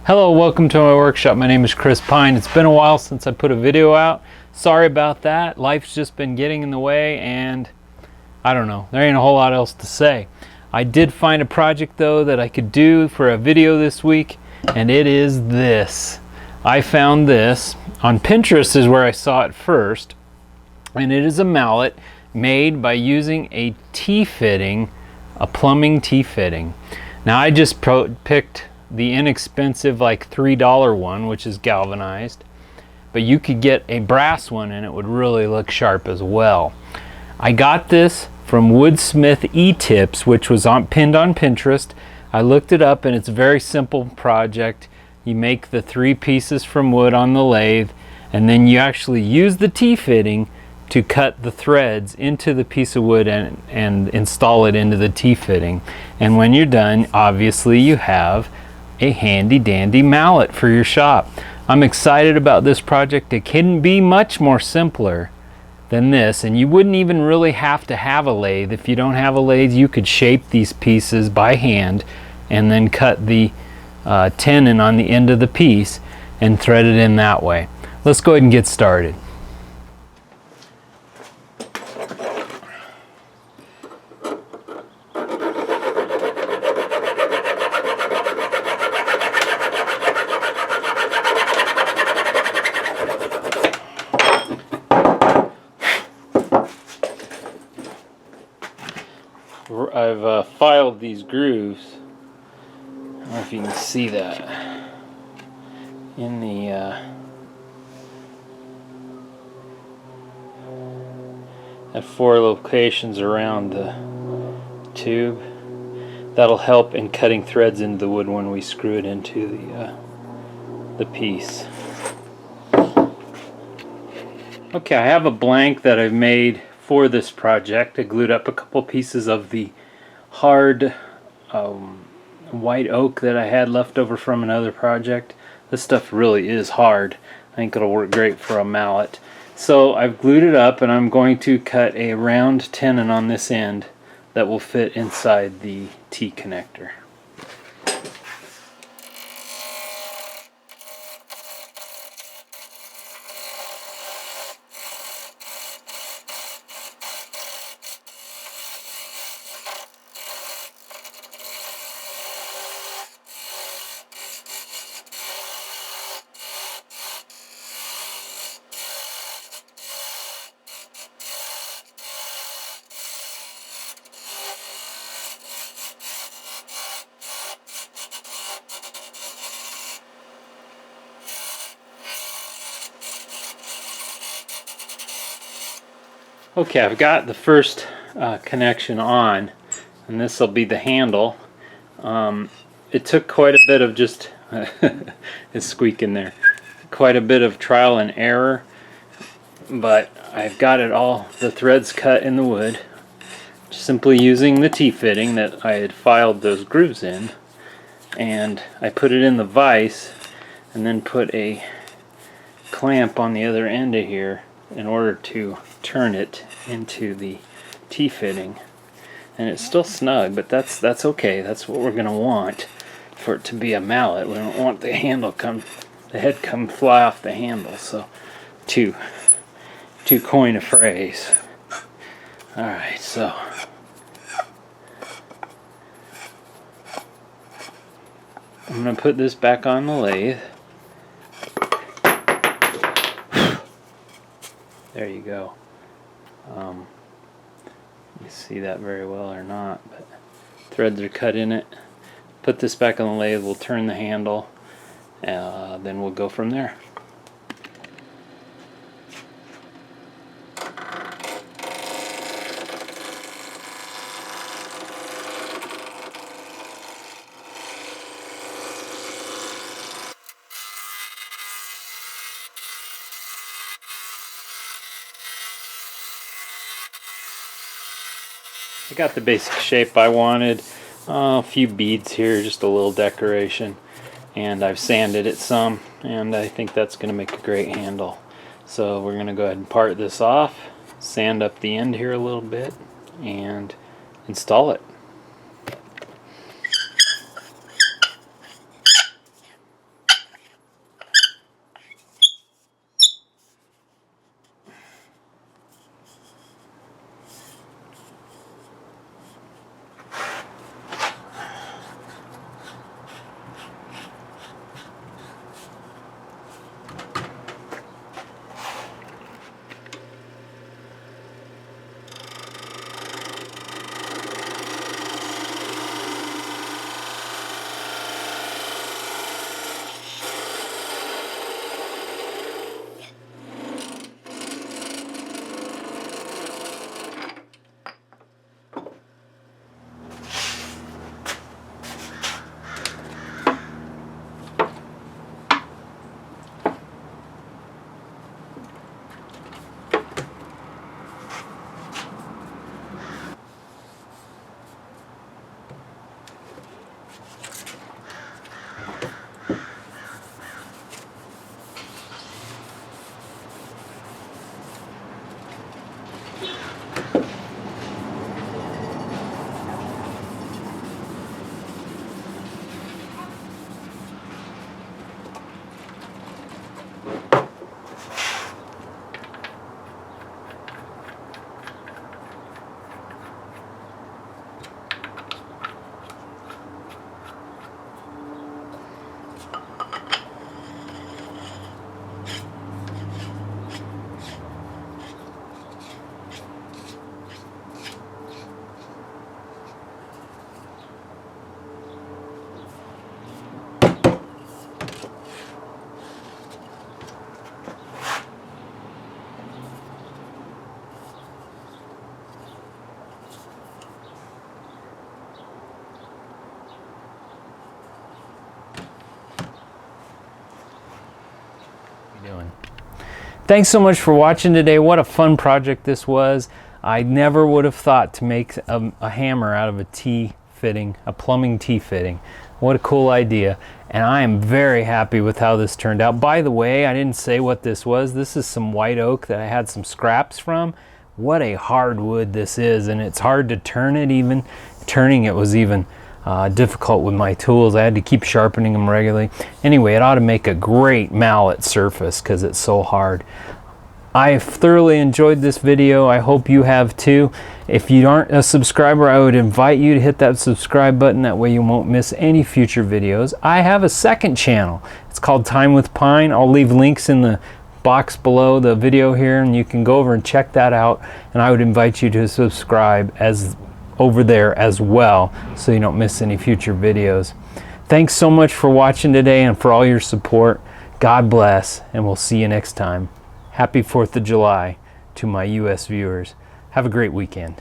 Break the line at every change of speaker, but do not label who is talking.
Hello, welcome to my workshop. My name is Chris Pine. It's been a while since I put a video out. Sorry about that. Life's just been getting in the way and I don't know. There ain't a whole lot else to say. I did find a project though that I could do for a video this week, and it is this. I found this on Pinterest is where I saw it first, and it is a mallet made by using a T fitting, a plumbing T fitting. Now I just picked the inexpensive like $3 one, which is galvanized, but you could get a brass one and it would really look sharp as well. I got this from Woodsmith E-Tips, which was pinned on Pinterest. I looked it up and it's a very simple project. You make the 3 pieces from wood on the lathe, and then you actually use the T-fitting to cut the threads into the piece of wood and install it into the T-fitting. And when you're done, obviously you have a handy dandy mallet for your shop. I'm excited about this project. It couldn't be much more simpler than this, and you wouldn't even really have to have a lathe. If you don't have a lathe, you could shape these pieces by hand and then cut the tenon on the end of the piece and thread it in that way. Let's go ahead and get started. I've filed these grooves. I don't know if you can see that in the at 4 locations around the tube. That'll help in cutting threads into the wood when we screw it into the piece. Okay, I have a blank that I've made for this project. I glued up a couple pieces of the hard white oak that I had left over from another project. This stuff really is hard. I think it'll work great for a mallet. So I've glued it up, and I'm going to cut a round tenon on this end that will fit inside the T connector. Okay, I've got the first connection on, and this will be the handle. It took quite a bit of just it's squeaking there, quite a bit of trial and error, but I've got it all, the threads cut in the wood, simply using the T-fitting that I had filed those grooves in, and I put it in the vise and then put a clamp on the other end of here in order to turn it into the T-fitting. And it's still snug, but that's okay. That's what we're gonna want for it to be a mallet. We don't want the head come fly off the handle. So to coin a phrase. Alright, so I'm gonna put this back on the lathe. There you go. You see that very well or not, but threads are cut in it. Put this back on the lathe, we'll turn the handle, then we'll go from there. I got the basic shape I wanted. A few beads here, just a little decoration, and I've sanded it some, and I think that's going to make a great handle. So we're going to go ahead and part this off, sand up the end here a little bit, and install it. doing? Thanks so much for watching today. What a fun project this was. I never would have thought to make a hammer out of a T fitting, a plumbing T fitting. What a cool idea. And I am very happy with how this turned out. By the way, I didn't say what this was. This is some white oak that I had some scraps from. What a hard wood this is, and it's hard to turn it even. Turning it was even difficult with my tools. I had to keep sharpening them regularly. Anyway, it ought to make a great mallet surface because it's so hard. I thoroughly enjoyed this video. I hope you have too. If you aren't a subscriber, I would invite you to hit that subscribe button. That way you won't miss any future videos. I have a second channel. It's called Time with Pine. I'll leave links in the box below the video here, and you can go over and check that out. And I would invite you to subscribe over there as well, so you don't miss any future videos. Thanks so much for watching today and for all your support. God bless, and we'll see you next time. Happy 4th of July to my US viewers. Have a great weekend.